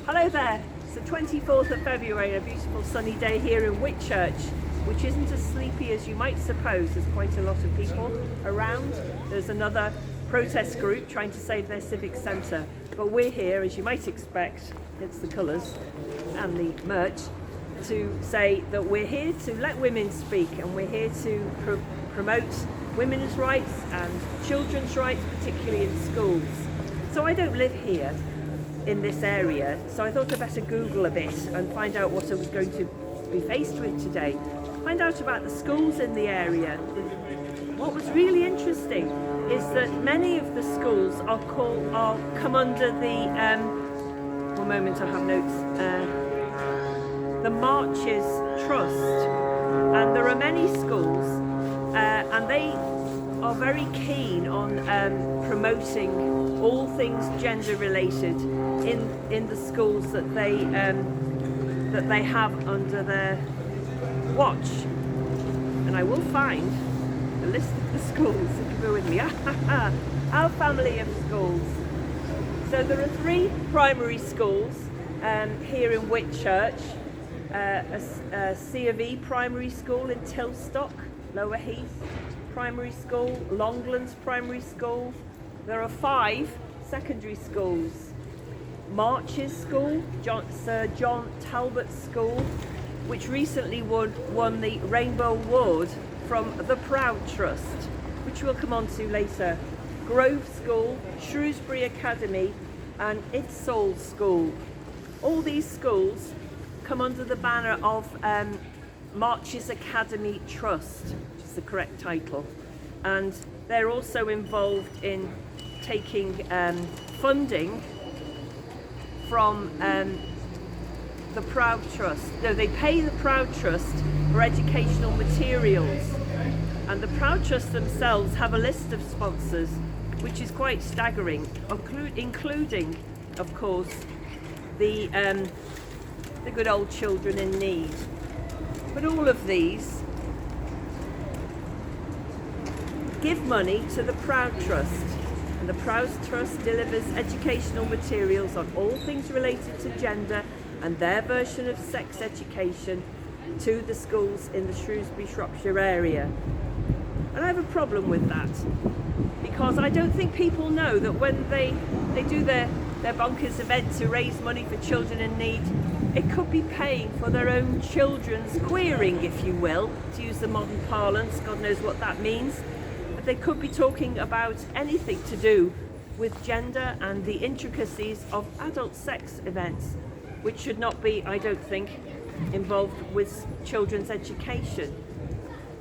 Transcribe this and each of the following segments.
Hello there, it's the 24th of February, a beautiful sunny day here in Whitchurch, which isn't as sleepy as you might suppose. There's quite a lot of people around. There's another protest group trying to save their civic centre, but we're here, as you might expect, it's the colours and the merch, to say that we're here to let women speak, and we're here to promote women's rights and children's rights, particularly in schools. So I don't live here in this area, so I thought I'd better Google a bit and find out what I was going to be faced with today. Find out about the schools in the area. What was really interesting is that many of the schools come under the one moment, I have notes, the Marches Trust, and there are many schools and they are very keen on promoting all things gender related in the schools that they have under their watch. And I will find the list of the schools, if you bear with me. Our family of schools. So there are 3 primary schools here in Whitchurch. A C of E primary school in Tilstock, Lower Heath Primary School, Longlands Primary School. There are 5 secondary schools. Marches School, Sir John Talbot School, which recently won the Rainbow Award from the Proud Trust, which we'll come on to later. Grove School, Shrewsbury Academy and Itsall School. All these schools come under the banner of Marches Academy Trust, which is the correct title, and they're also involved in taking funding from the Proud Trust. No, they pay the Proud Trust for educational materials, and the Proud Trust themselves have a list of sponsors which is quite staggering, including, of course, the good old children in need. But all of these give money to the Proud Trust, and the Proud Trust delivers educational materials on all things related to gender and their version of sex education to the schools in the Shrewsbury, Shropshire area. And I have a problem with that, because I don't think people know that when they do their bonkers event to raise money for children in need, it could be paying for their own children's queering, if you will, to use the modern parlance. God knows what that means. But they could be talking about anything to do with gender and the intricacies of adult sex events, which should not be, I don't think, involved with children's education.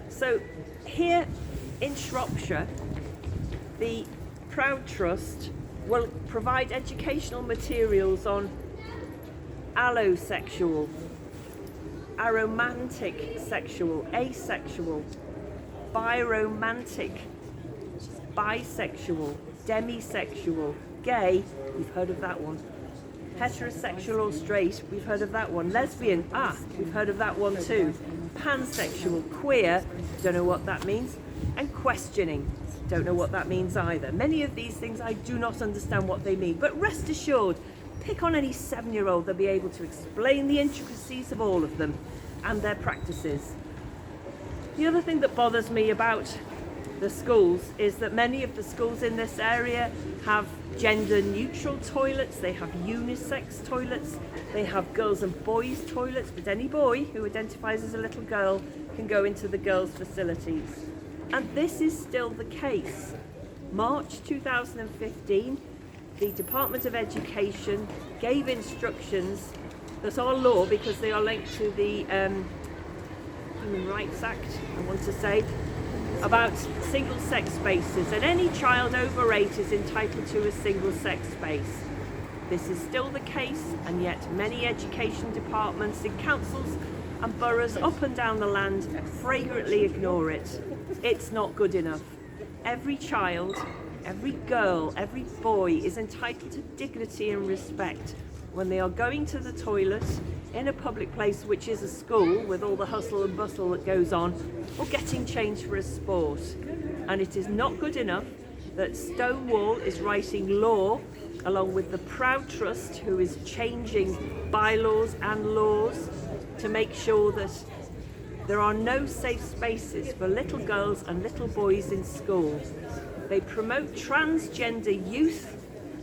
So here in Shropshire, the Proud Trust will provide educational materials on allosexual, aromantic sexual, asexual, biromantic, bisexual, demisexual, gay, we've heard of that one, heterosexual or straight, we've heard of that one, lesbian, we've heard of that one too, pansexual, queer, don't know what that means, and questioning, don't know what that means either. Many of these things I do not understand what they mean, but rest assured, pick on any 7-year-old, they'll be able to explain the intricacies of all of them and their practices. The other thing that bothers me about the schools is that many of the schools in this area have gender neutral toilets, they have unisex toilets, they have girls and boys toilets, but any boy who identifies as a little girl can go into the girls' facilities. And this is still the case. March 2015, the Department of Education gave instructions that are law, because they are linked to the Human Rights Act, I want to say, about single-sex spaces, and any child over 8 is entitled to a single-sex space. This is still the case, and yet many education departments in councils and boroughs up and down the land flagrantly ignore it. It's not good enough. Every child, every girl, every boy is entitled to dignity and respect when they are going to the toilet in a public place, which is a school with all the hustle and bustle that goes on, or getting changed for a sport. And it is not good enough that Stonewall is writing law along with the Proud Trust, who is changing bylaws and laws to make sure that there are no safe spaces for little girls and little boys in school. They promote transgender youth,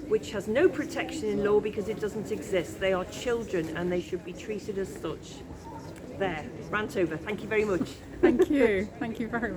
which has no protection in law because it doesn't exist. They are children and they should be treated as such. There, rant over. Thank you very much. Thank you. Thank you very much.